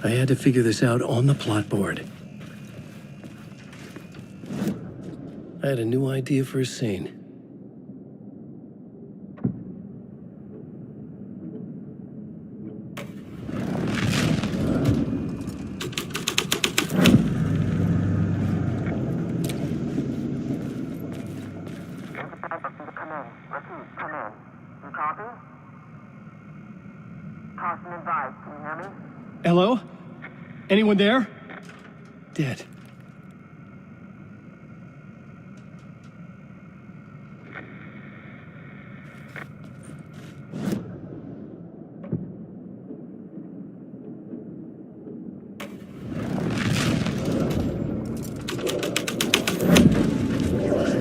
I had to figure this out on the plot board. I had a new idea for a scene. Hello? Anyone there? Dead.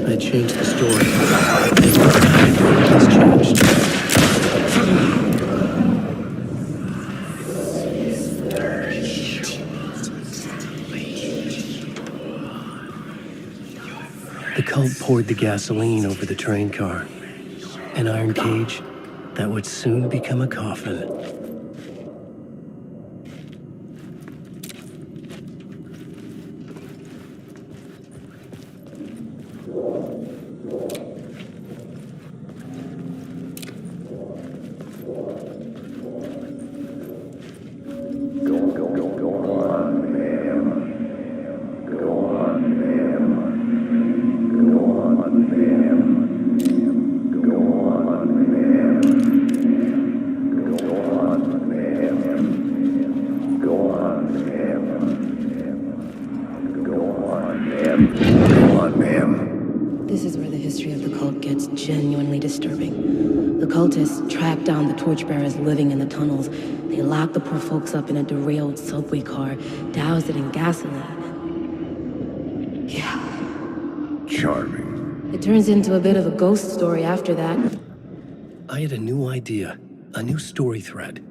I changed the story. It's changed. The cult poured the gasoline over the train car. An iron cage that would soon become a coffin. This is where the history of the cult gets genuinely disturbing. The cultists tracked down the torchbearers living in the tunnels. They locked the poor folks up in a derailed subway car, doused it in gasoline. Yeah. Charming. It turns into a bit of a ghost story after that. I had a new idea, a new story thread.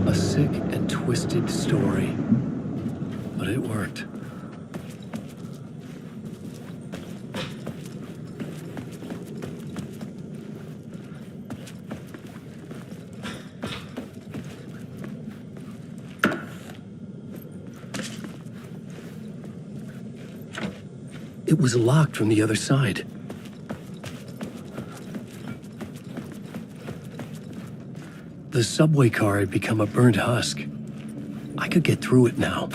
A sick and twisted story, but it worked. It was locked from the other side. The subway car had become a burnt husk. I could get through it now.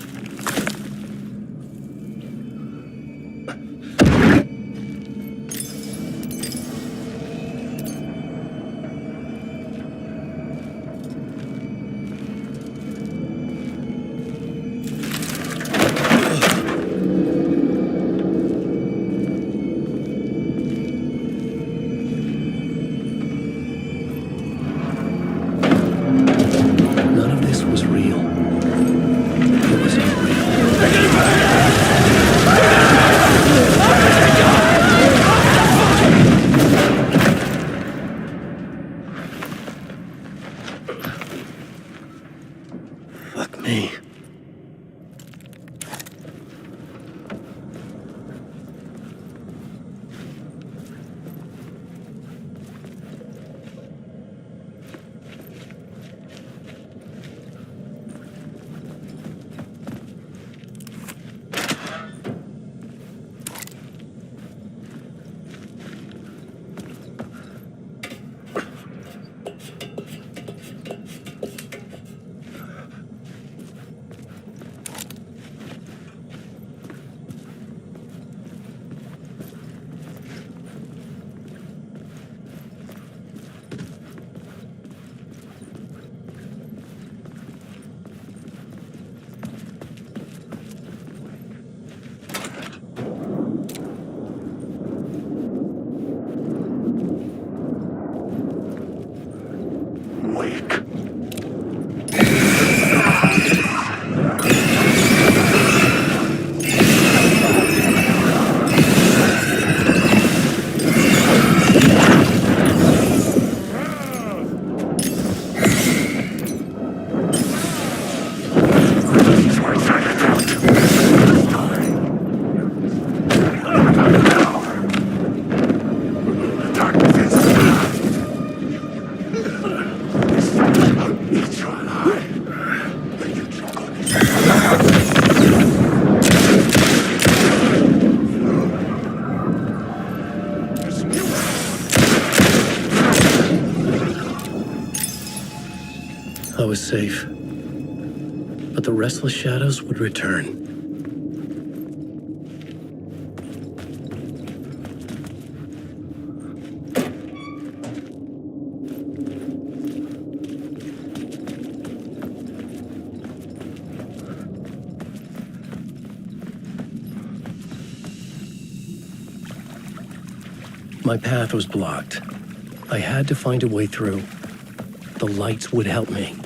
None of this was real. It was unreal. Fuck me. Wake. Darkness. was safe. But the restless shadows would return. My path was blocked. I had to find a way through. The lights would help me.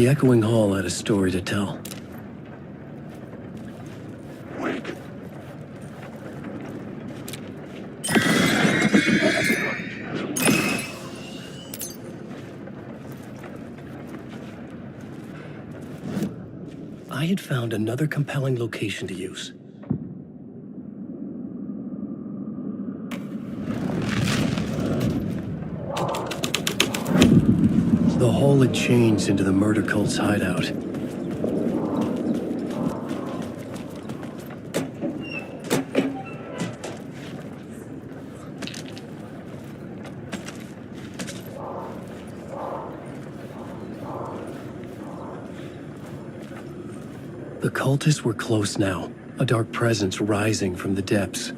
The echoing hall had a story to tell. I had found another compelling location to use. The hall had changed into the murder cult's hideout. The cultists were close now, a dark presence rising from the depths.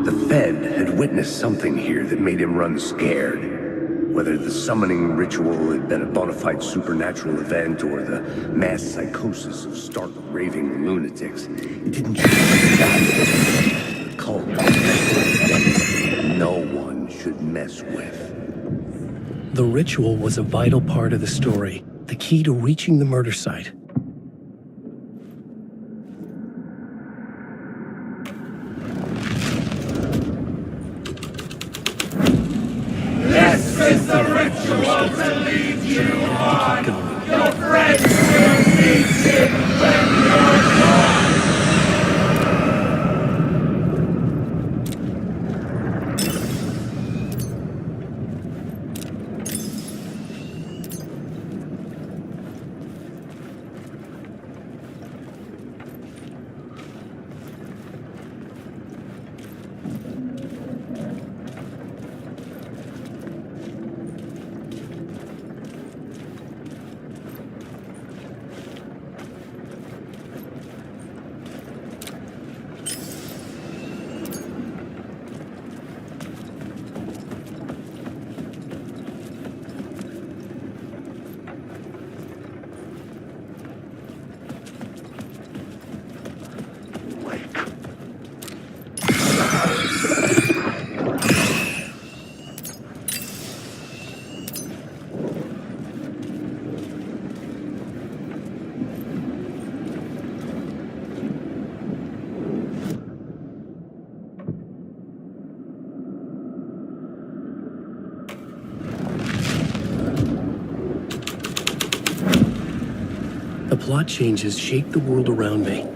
The Fed had witnessed something here that made him run scared. Whether the summoning ritual had been a bona fide supernatural event or the mass psychosis of stark raving lunatics, it didn't change the fact the cult no one should mess with. The ritual was a vital part of the story, the key to reaching the murder site. This is the ritual to lead you on. Going. Your friends will meet it when you're gone. The plot changes shape the world around me.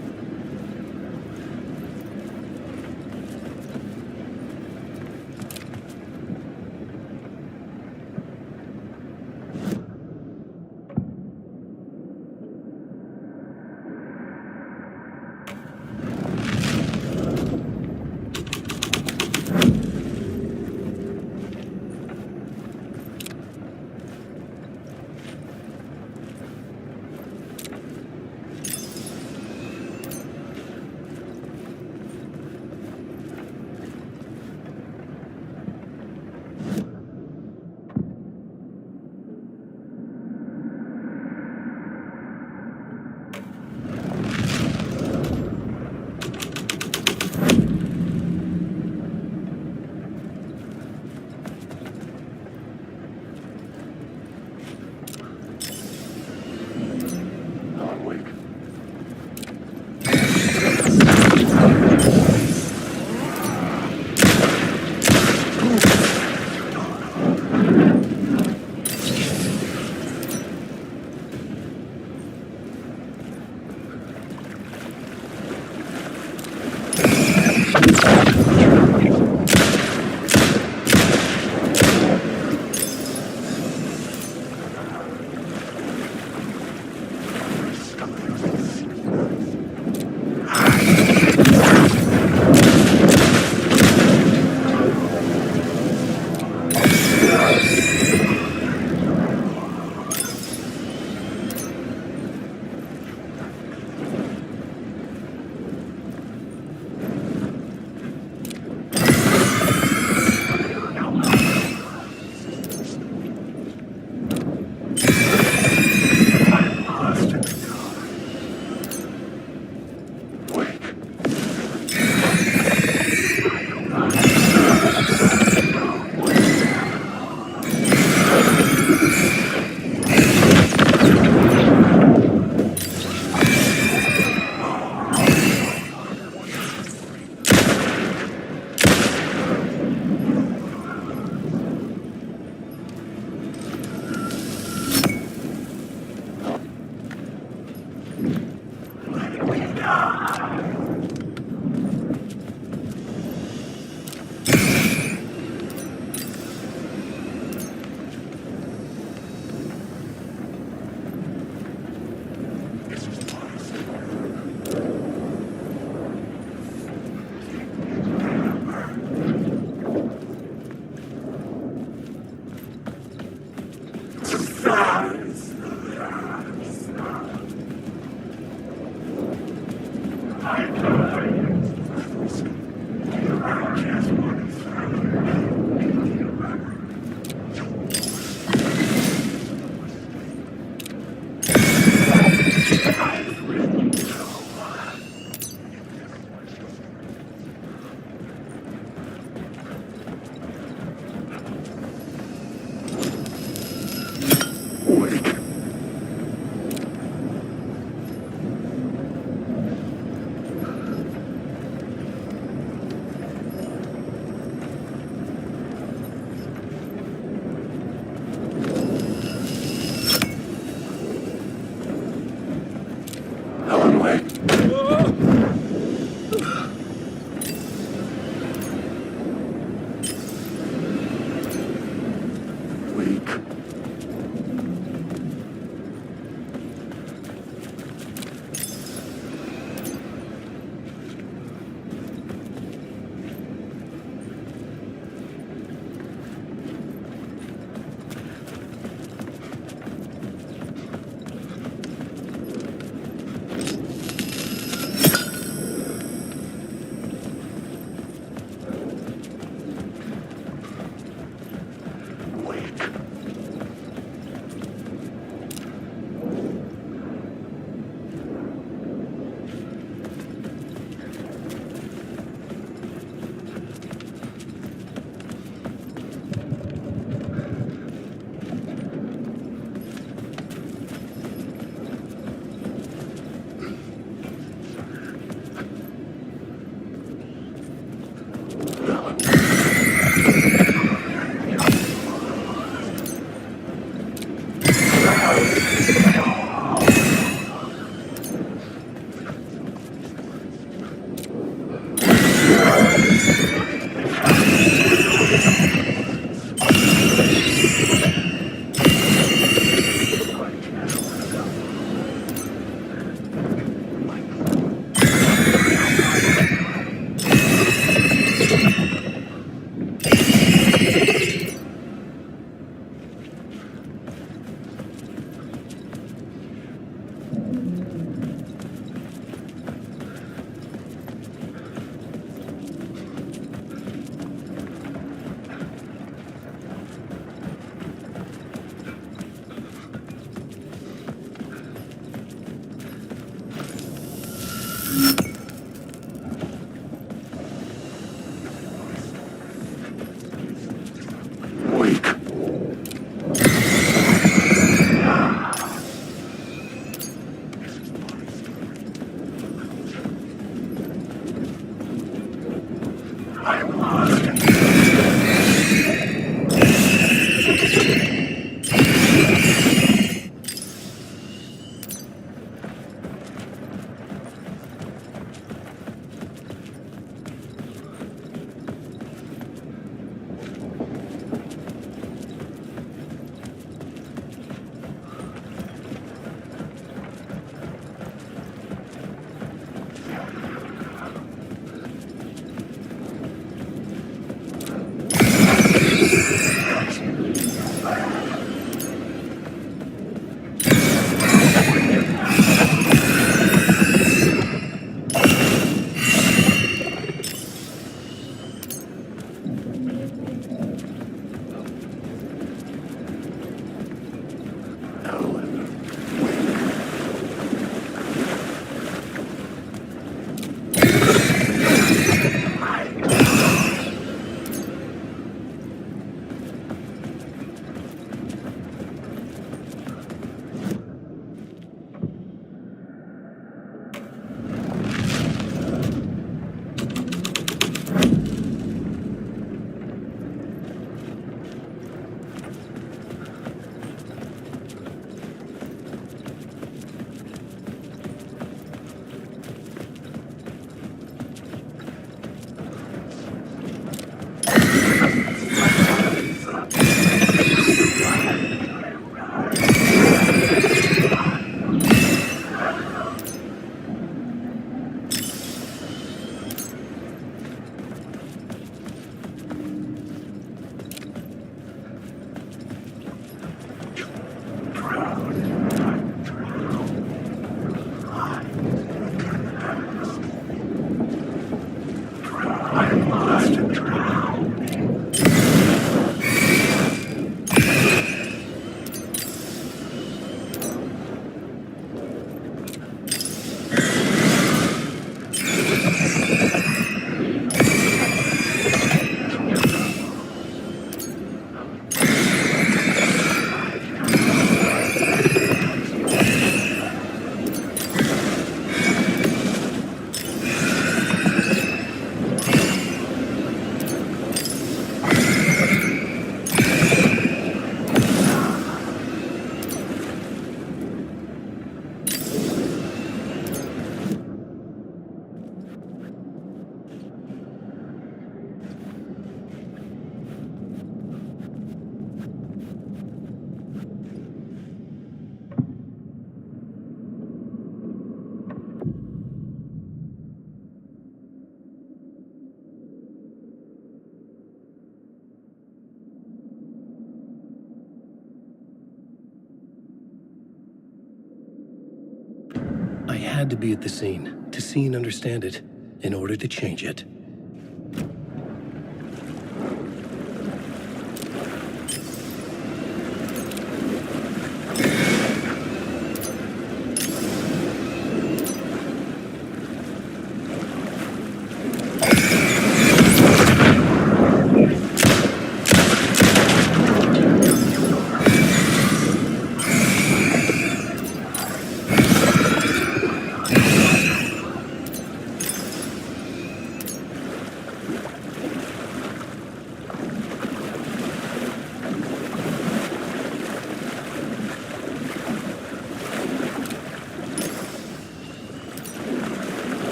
I had to be at the scene to see and understand it in order to change it.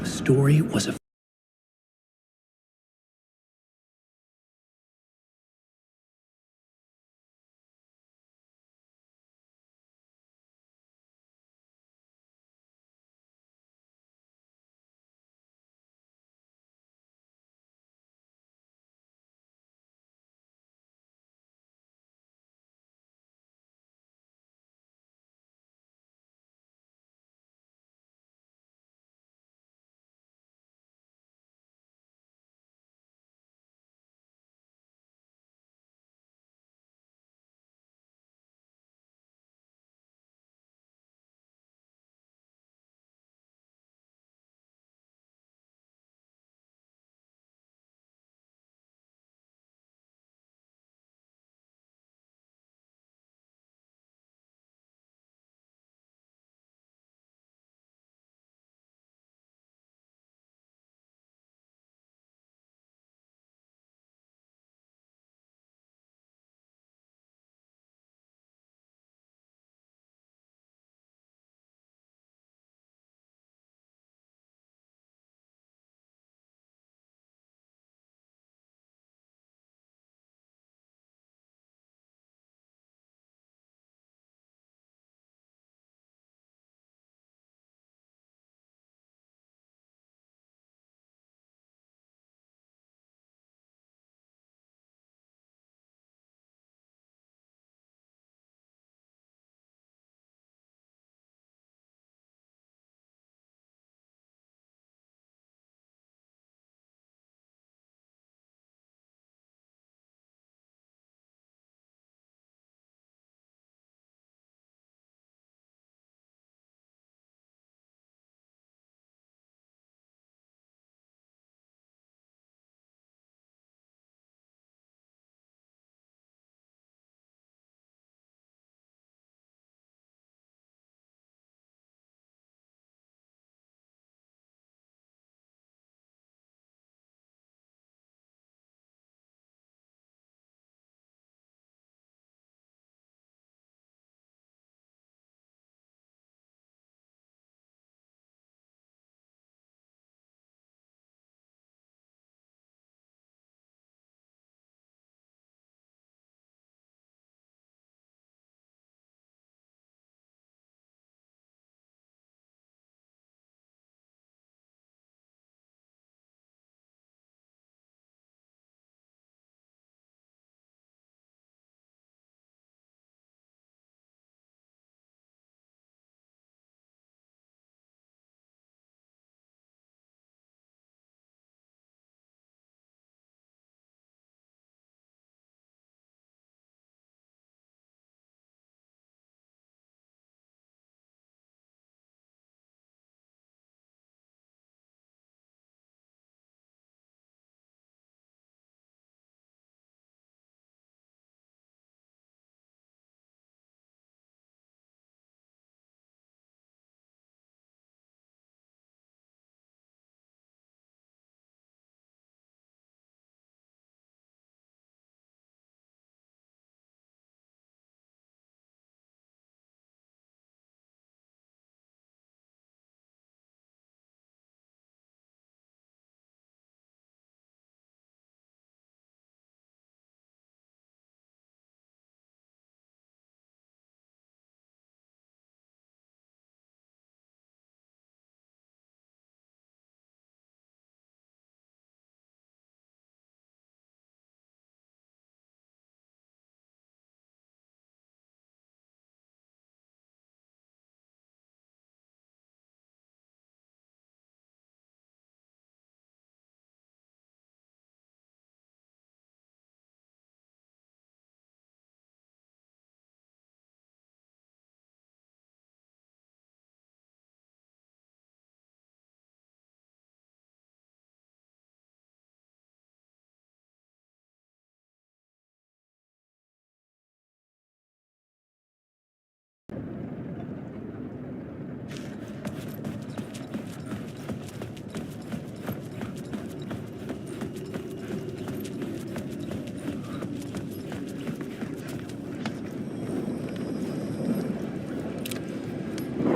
The story was a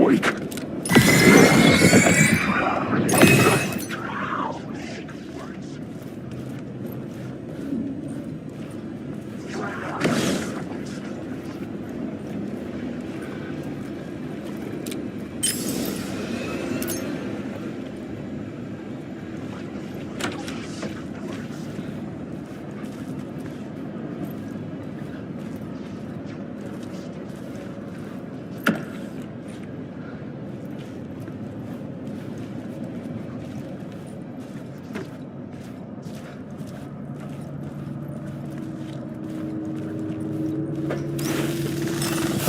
A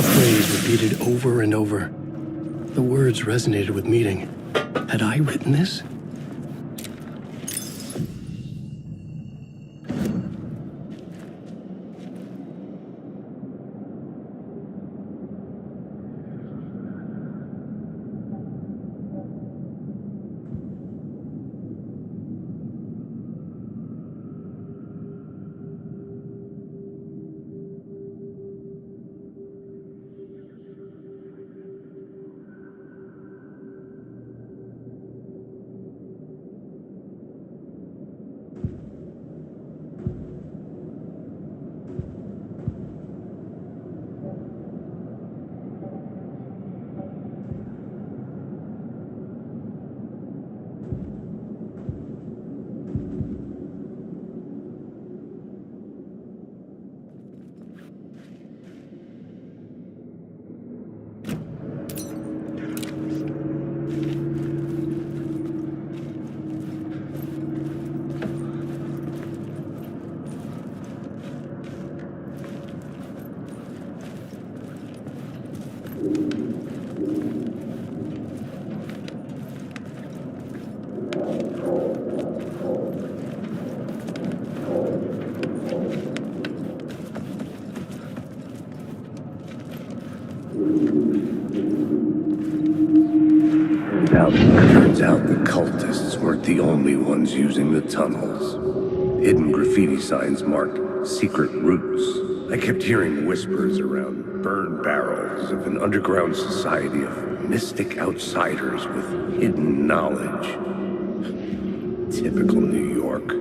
phrase repeated over and over. The words resonated with meaning. Had I written this? Turns out the cultists weren't the only ones using the tunnels. Hidden graffiti signs marked secret routes. I kept hearing whispers around burn barrels of an underground society of mystic outsiders with hidden knowledge. Typical New York.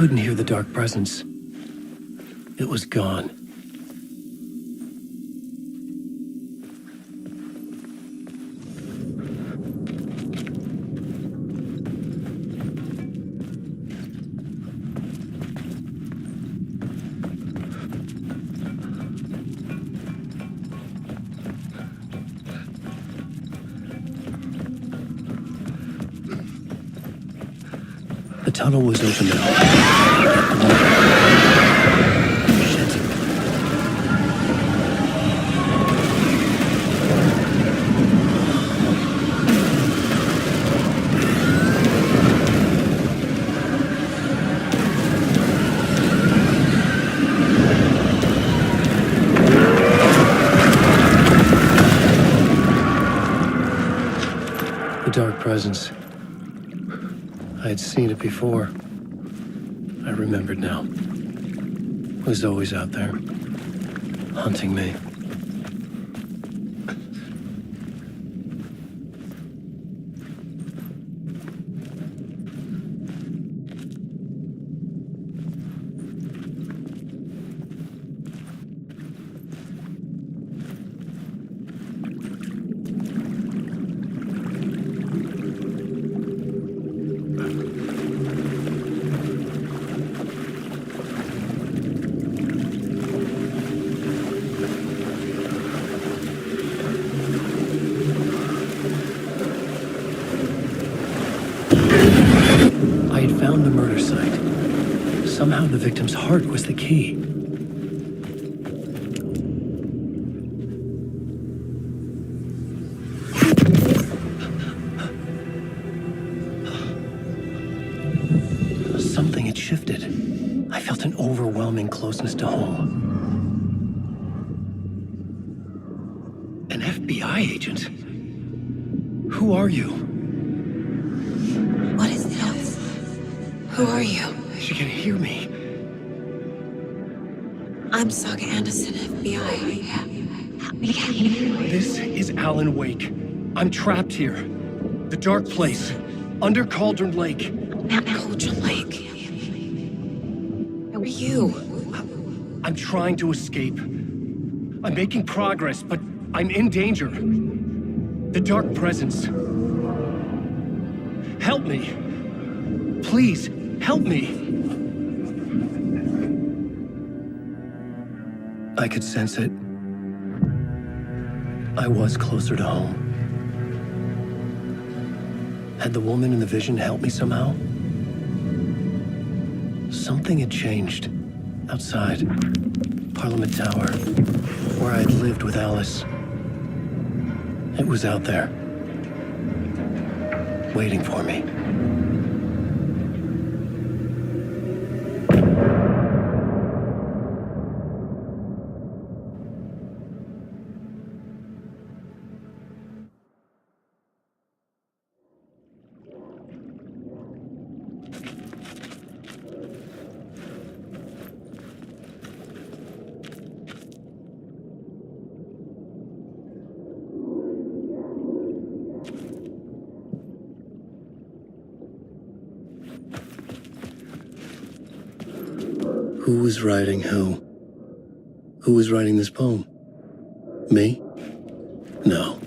couldn't hear the dark presence. It was gone. The tunnel was open now. Shit. The dark presence. I had seen it before. I remembered now. It was always out there, hunting me. I had found the murder site. Somehow the victim's heart was the key. Something had shifted. I felt an overwhelming closeness to home. An FBI agent? Who are you? What is this? Who are you? She can hear me. I'm Saga Anderson, FBI. This is Alan Wake. I'm trapped here. The dark place. Under Cauldron Lake. Cauldron Lake. Who are you? I'm trying to escape. I'm making progress, but I'm in danger. The dark presence. Help me. Please, help me. I could sense it. I was closer to home. Had the woman in the vision helped me somehow? Something had changed. Outside. Parliament Tower. Where I'd lived with Alice. It was out there. Waiting for me. Who was writing who? Who was writing this poem? Me? No.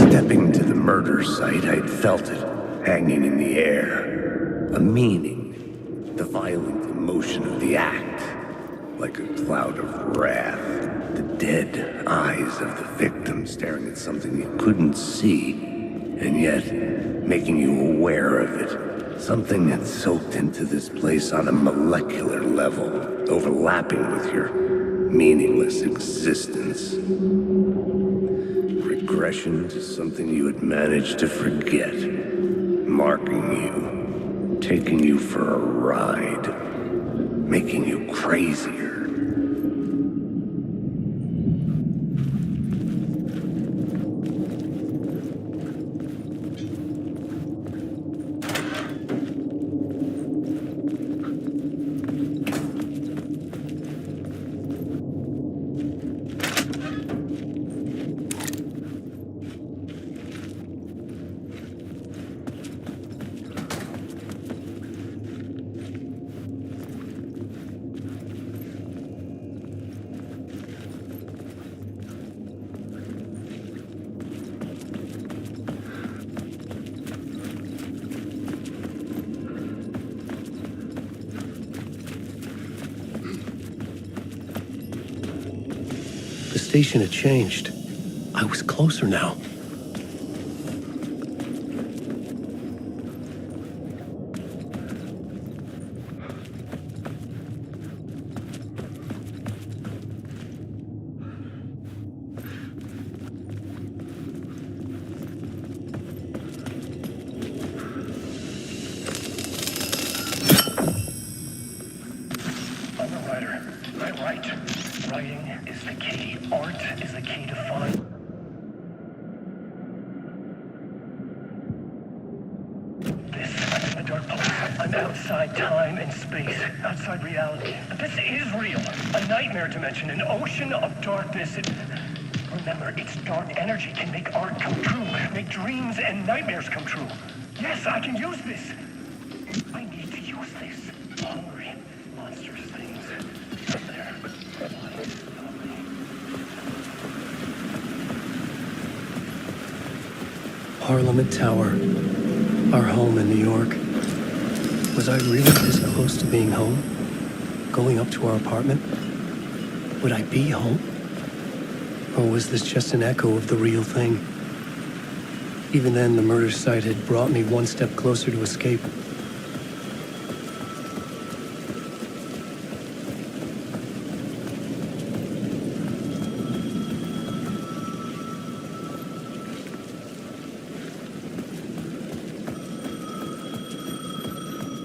Stepping to the murder site, I'd felt it, hanging in the air. A meaning, the violent emotion of the act, like a cloud of wrath. The dead eyes of the victim staring at something you couldn't see, and yet making you aware of it. Something that soaked into this place on a molecular level, overlapping with your meaningless existence. Regression to something you had managed to forget, marking you, taking you for a ride, making you crazier. station had changed. I was closer now. I'm a writer. I write. Writing is the key. Art is the key to find. I'm in the dark place. I'm outside time and space, outside reality. But this is real. A nightmare dimension, an ocean of darkness. Remember, its dark energy can make art come true, make dreams and nightmares come true. Yes, I can use this. I need to use this. Hungry, monstrous things. Up there. Parliament Tower, our home in New York. Was I really this close to being home? Going up to our apartment? Would I be home? Or was this just an echo of the real thing? Even then, the murder site had brought me one step closer to escape.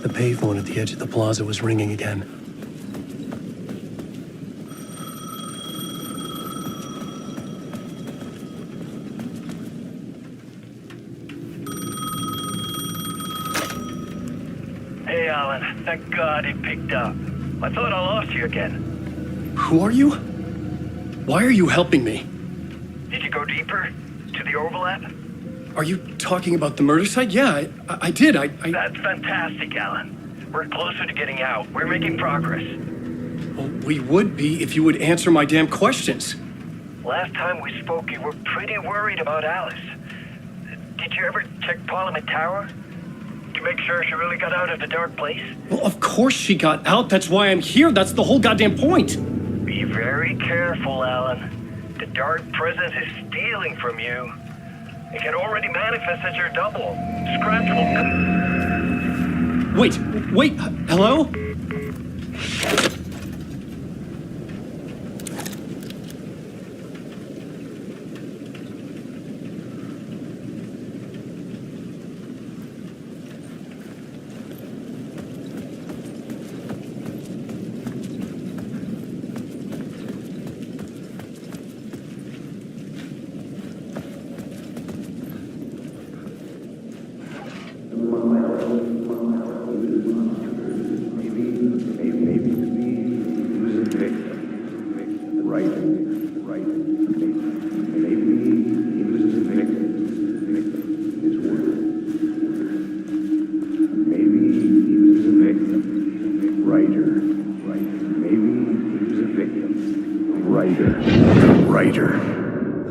The payphone at the edge of the plaza was ringing again. Hey, Alan. Thank God he picked up. I thought I lost you again. Who are you? Why are you helping me? Did you go deeper? To the overlap? Are you talking about the murder site? Yeah, I did. That's fantastic, Alan. We're closer to getting out. We're making progress. Well, we would be if you would answer my damn questions. Last time we spoke, you were pretty worried about Alice. Did you ever check Parliament Tower? To make sure she really got out of the dark place? Well, of course she got out. That's why I'm here. That's the whole goddamn point. Be very careful, Alan. The dark presence is stealing from you. It can already manifest as your double. Scratch will... Wait, hello?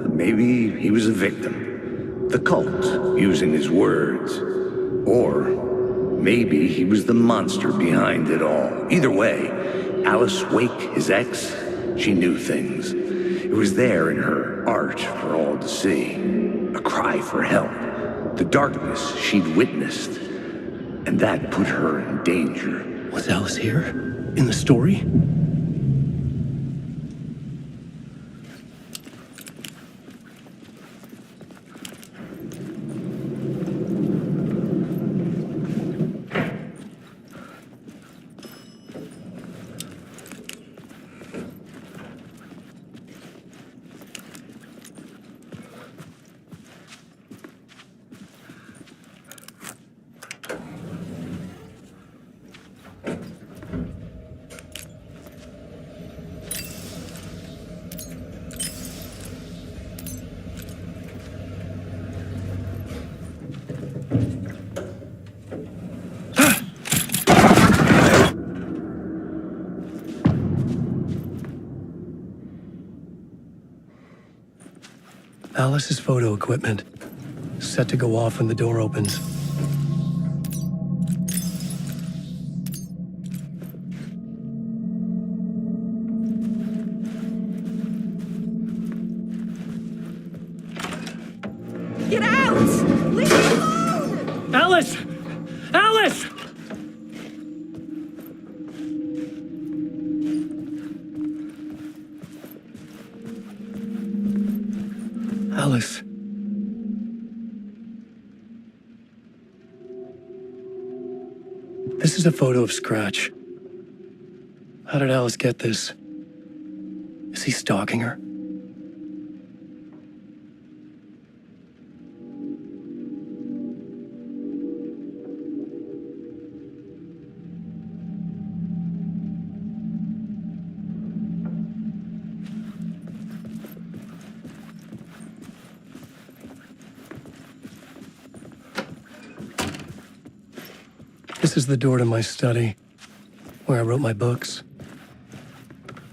Maybe he was a victim. The cult, using his words. Or maybe he was the monster behind it all. Either way, Alice Wake, his ex, she knew things. It was there in her art for all to see. A cry for help. The darkness she'd witnessed. And that put her in danger. Was Alice here? In the story? Alice's photo equipment, set to go off when the door opens. Get out! Leave me alone! Alice! Alice! Alice. This is a photo of Scratch. How did Alice get this? Is he stalking her? This is the door to my study, where I wrote my books.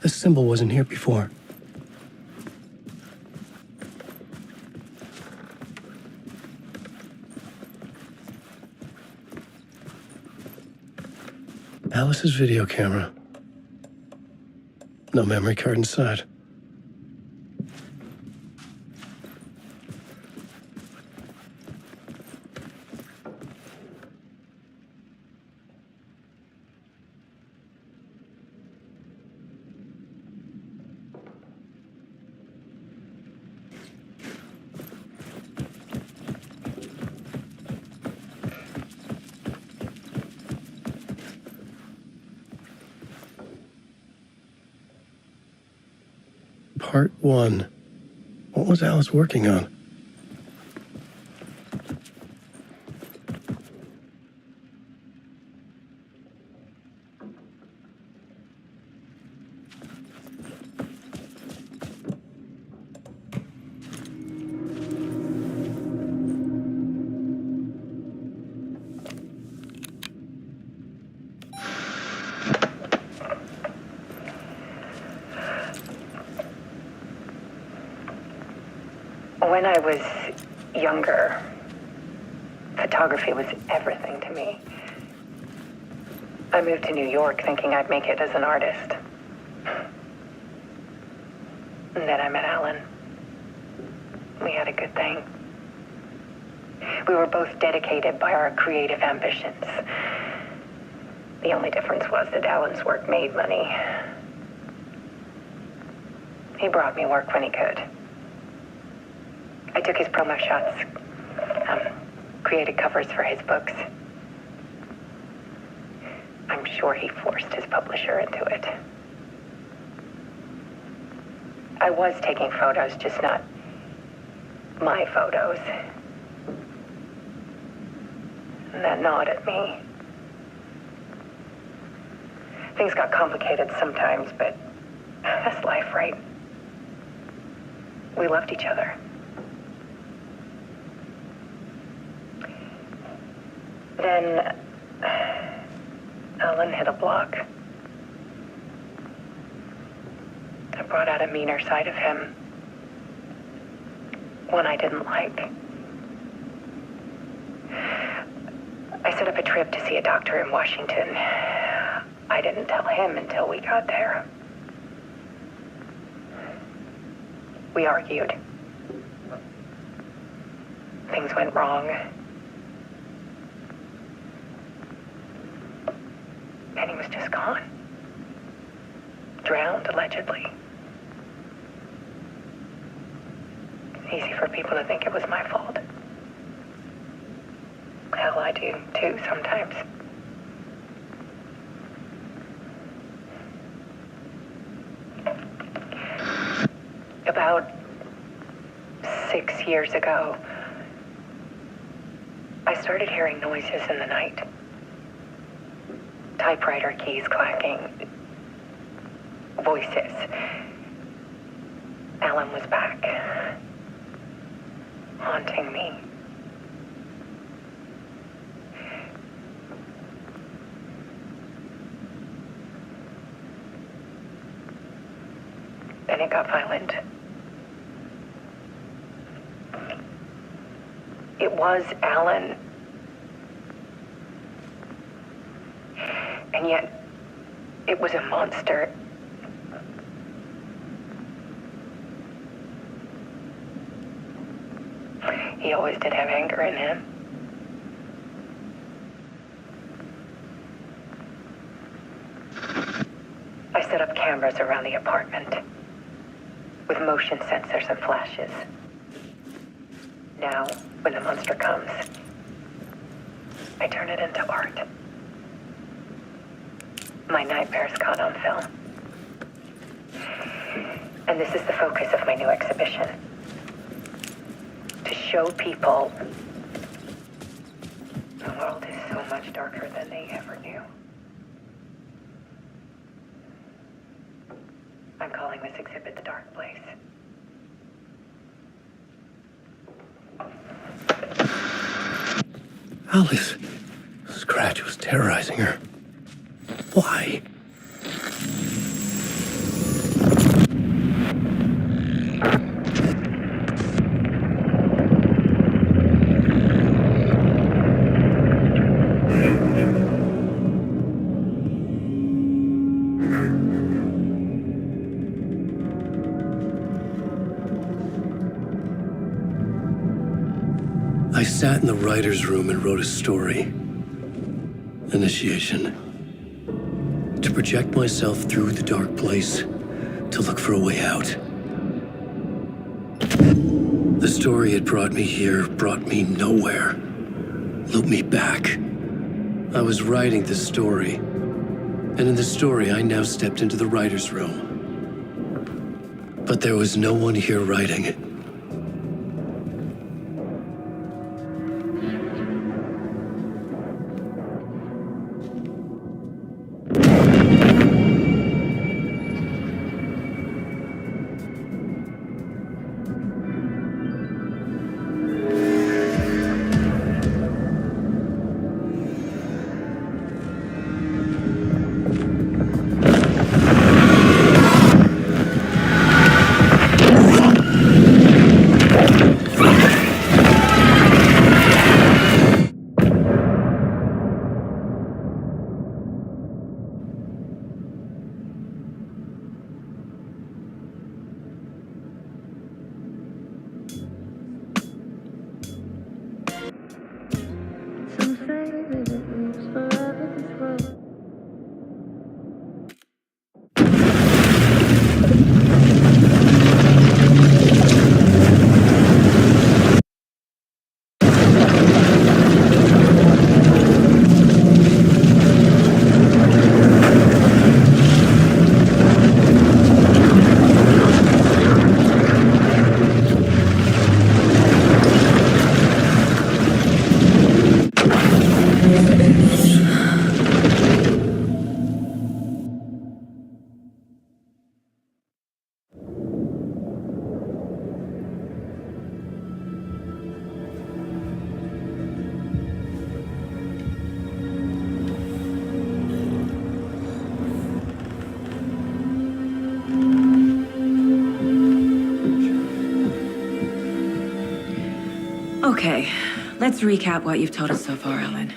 This symbol wasn't here before. Alice's video camera. No memory card inside. Part 1. What was Alice working on? When I was younger, photography was everything to me. I moved to New York thinking I'd make it as an artist. And then I met Alan. We had a good thing. We were both dedicated by our creative ambitions. The only difference was that Alan's work made money. He brought me work when he could. I took his promo shots, created covers for his books. I'm sure he forced his publisher into it. I was taking photos, just not my photos. And that gnawed at me. Things got complicated sometimes, but that's life, right? We loved each other. Then Alan hit a block. It brought out a meaner side of him. One I didn't like. I set up a trip to see a doctor in Washington. I didn't tell him until we got there. We argued. Things went wrong. And he was just gone. Drowned, allegedly. Easy for people to think it was my fault. Hell, I do too sometimes. About 6 years ago, I started hearing noises in the night. Typewriter keys clacking. Voices. Alan was back. Haunting me. Then it got violent. It was Alan. And yet, it was a monster. He always did have anger in him. I set up cameras around the apartment with motion sensors and flashes. Now, when the monster comes, I turn it into art. My nightmares caught on film. And this is the focus of my new exhibition. To show people the world is so much darker than they ever knew. I'm calling this exhibit The Dark Place. Alice. Scratch was terrorizing her. Why? I sat in the writer's room and wrote a story. Initiation. To project myself through the dark place, to look for a way out. The story had brought me here, brought me nowhere. Looped me back. I was writing the story. And in the story, I now stepped into the writer's room. But there was no one here writing it. Okay, let's recap what you've told us so far, Ellen.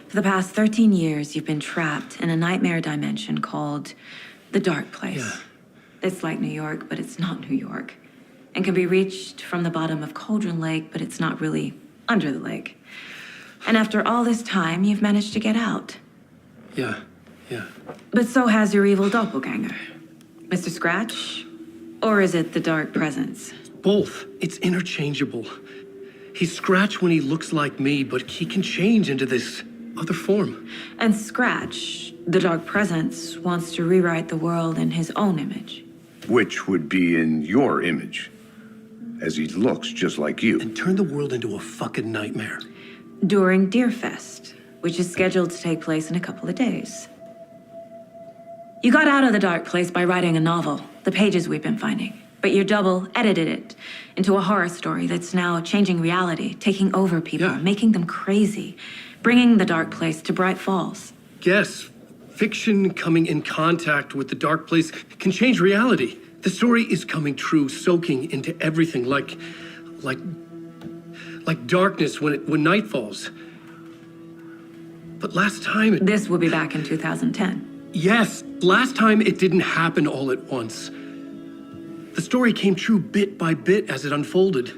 For the past 13 years, you've been trapped in a nightmare dimension called the Dark Place. Yeah. It's like New York, but it's not New York. And can be reached from the bottom of Cauldron Lake, but it's not really under the lake. And after all this time, you've managed to get out. Yeah. But so has your evil doppelganger. Mr. Scratch? Or is it the Dark Presence? Both. It's interchangeable. He's Scratch when he looks like me, but he can change into this other form. And Scratch, the Dark Presence, wants to rewrite the world in his own image. Which would be in your image, as he looks just like you. And turn the world into a fucking nightmare. During Deerfest, which is scheduled to take place in a couple of days. You got out of the Dark Place by writing a novel, the pages we've been finding. But your double edited it into a horror story that's now changing reality, taking over people, Yeah. making them crazy, bringing the Dark Place to Bright Falls. Yes, fiction coming in contact with the dark place can change reality. The story is coming true, soaking into everything like darkness when night falls. But last time This will be back in 2010. yes, last time it didn't happen all at once. The story came true bit by bit as it unfolded.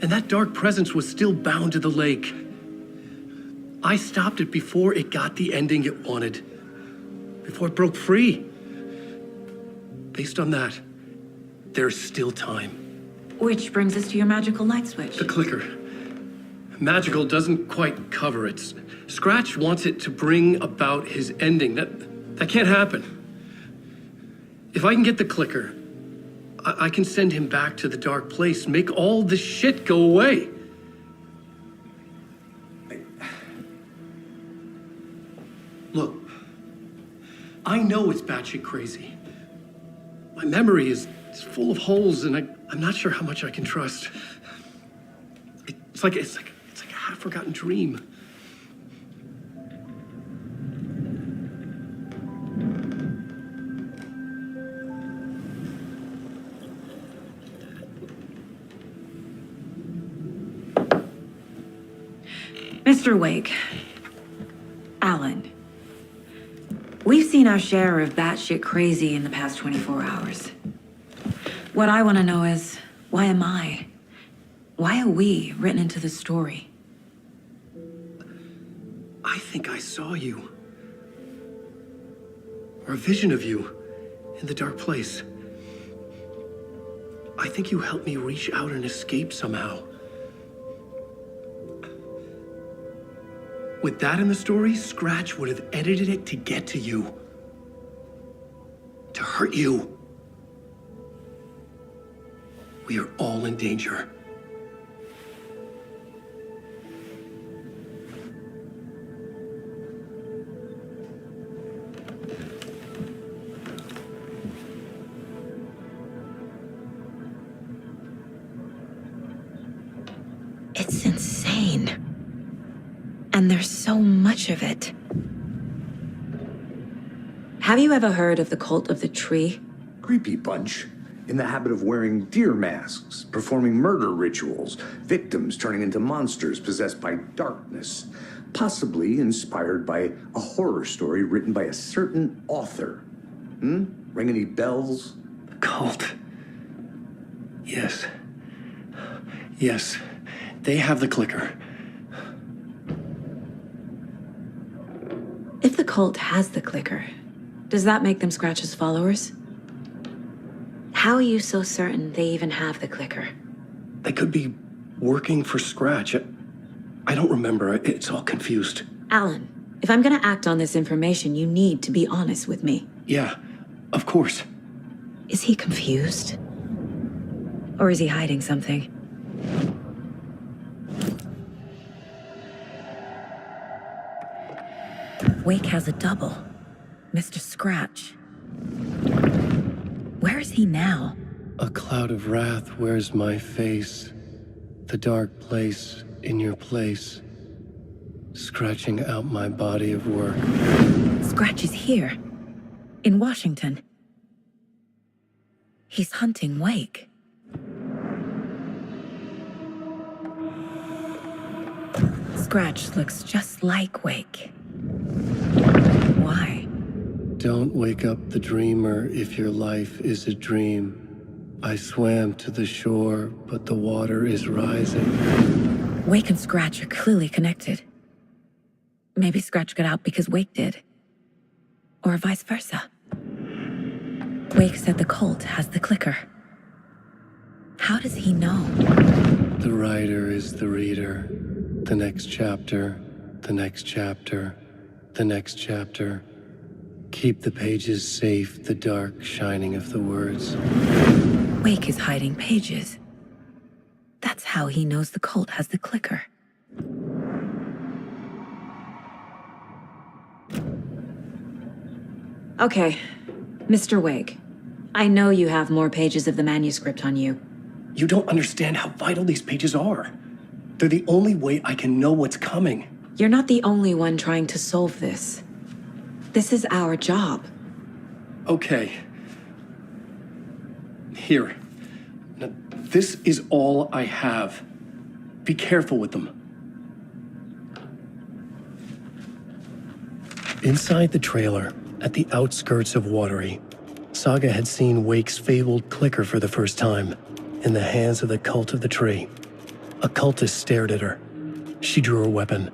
And that dark presence was still bound to the lake. I stopped it before it got the ending it wanted. Before it broke free. Based on that, there's still time. Which brings us to your magical light switch. The clicker. Magical doesn't quite cover it. Scratch wants it to bring about his ending. That can't happen. If I can get the clicker, I can send him back to the dark place, make all this shit go away. Look, I know it's batshit crazy. My memory is full of holes, and I'm not sure how much I can trust. It's like a half-forgotten dream. Mr. Wake, Alan, we've seen our share of batshit crazy in the past 24 hours. What I want to know is, why am I? Why are we written into the story? I think I saw you. Or a vision of you in the dark place. I think you helped me reach out and escape somehow. With that in the story, Scratch would have edited it to get to you. To hurt you. We are all in danger. It's insane. And there's so much of it. Have you ever heard of the Cult of the Tree? Creepy bunch. In the habit of wearing deer masks, performing murder rituals, victims turning into monsters possessed by darkness, possibly inspired by a horror story written by a certain author. Ring any bells? The cult. Yes. Yes. They have the clicker. If the cult has the clicker, does that make them Scratch's followers? How are you so certain they even have the clicker? They could be working for Scratch. I don't remember. It's all confused. Alan, if I'm gonna act on this information, you need to be honest with me. Yeah, of course. Is he confused? Or is he hiding something? Wake has a double. Mr. Scratch. Where is he now? A cloud of wrath wears my face. The dark place in your place. Scratching out my body of work. Scratch is here. In Washington. He's hunting Wake. Scratch looks just like Wake. Why? Don't wake up the dreamer if your life is a dream. I swam to the shore, but the water is rising. Wake and Scratch are clearly connected. Maybe Scratch got out because Wake did. Or vice versa. Wake said the cult has the clicker. How does he know? The writer is the reader. The next chapter, the next chapter, the next chapter. Keep the pages safe, the dark shining of the words. Wake is hiding pages. That's how he knows the cult has the clicker. Okay, Mr. Wake. I know you have more pages of the manuscript on you. You don't understand how vital these pages are. They're the only way I can know what's coming. You're not the only one trying to solve this. This is our job. Okay. Here. Now, this is all I have. Be careful with them. Inside the trailer, at the outskirts of Watery, Saga had seen Wake's fabled clicker for the first time, in the hands of the Cult of the Tree. A cultist stared at her. She drew her weapon.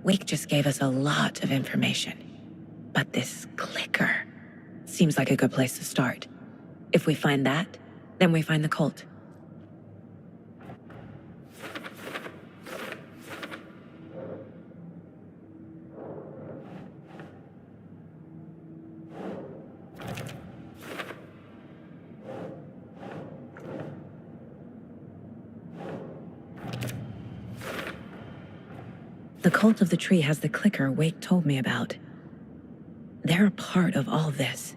Wake just gave us a lot of information. But this clicker seems like a good place to start. If we find that, then we find the cult. The cult of the tree has the clicker Wake told me about. They're a part of all this.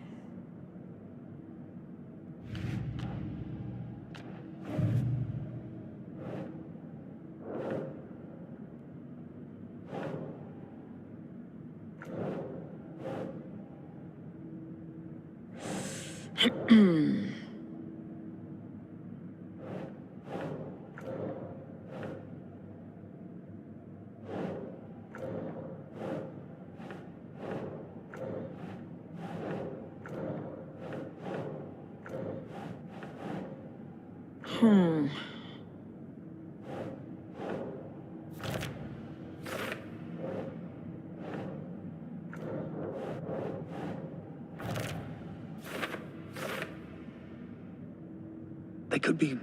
They could be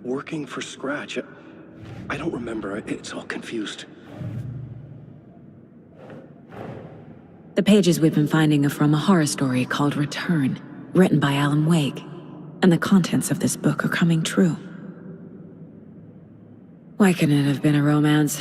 working for Scratch. I don't remember. It's all confused. The pages we've been finding are from a horror story called Return, written by Alan Wake. And the contents of this book are coming true. Why couldn't it have been a romance?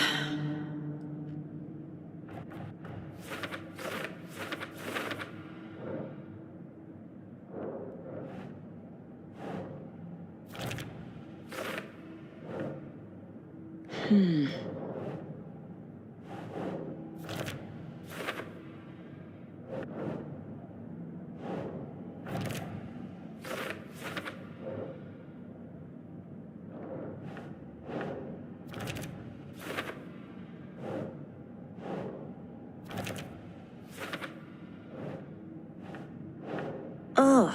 Ugh.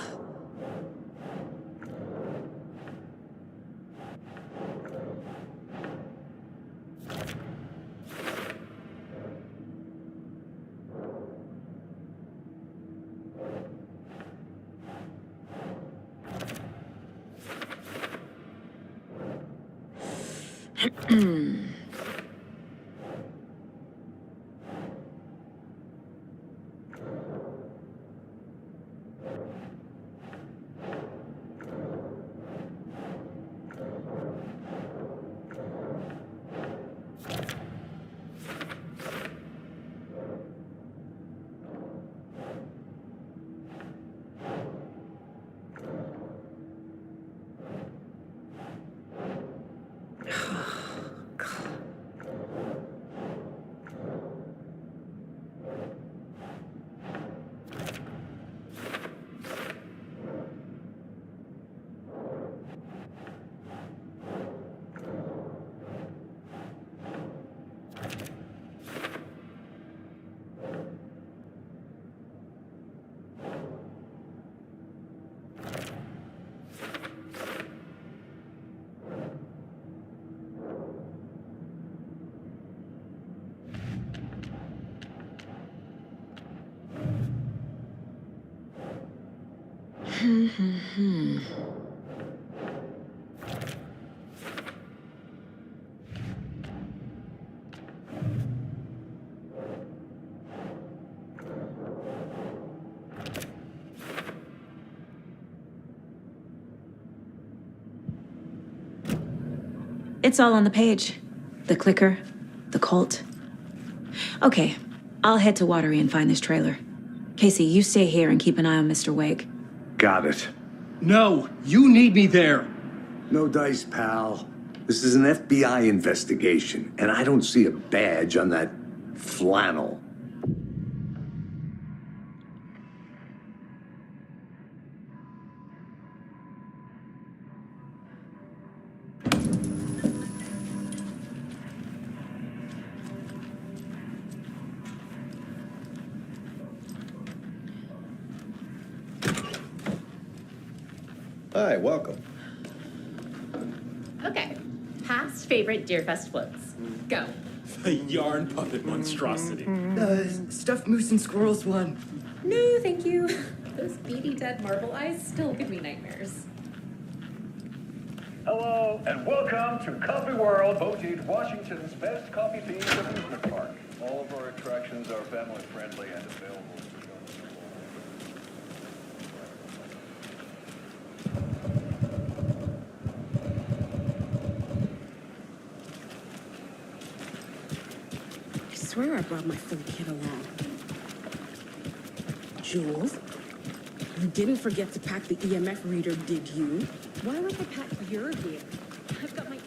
It's all on the page. The clicker, the cult. Okay, I'll head to Watery and find this trailer. Casey, you stay here and keep an eye on Mr. Wake. Got it. No, you need me there. No dice, pal. This is an FBI investigation, and I don't see a badge on that flannel. Hi, welcome. Okay. Past favorite Deerfest floats. Go. The yarn puppet monstrosity. Stuffed moose and squirrels one. No, thank you. Those beady dead marble eyes still give me nightmares. Hello, and welcome to Coffee World, voted Washington's best coffee themed amusement park. All of our attractions are family friendly and available to children. I swear I brought my full kit along. Jules, you didn't forget to pack the EMF reader, did you? Why would I pack your gear? I've got my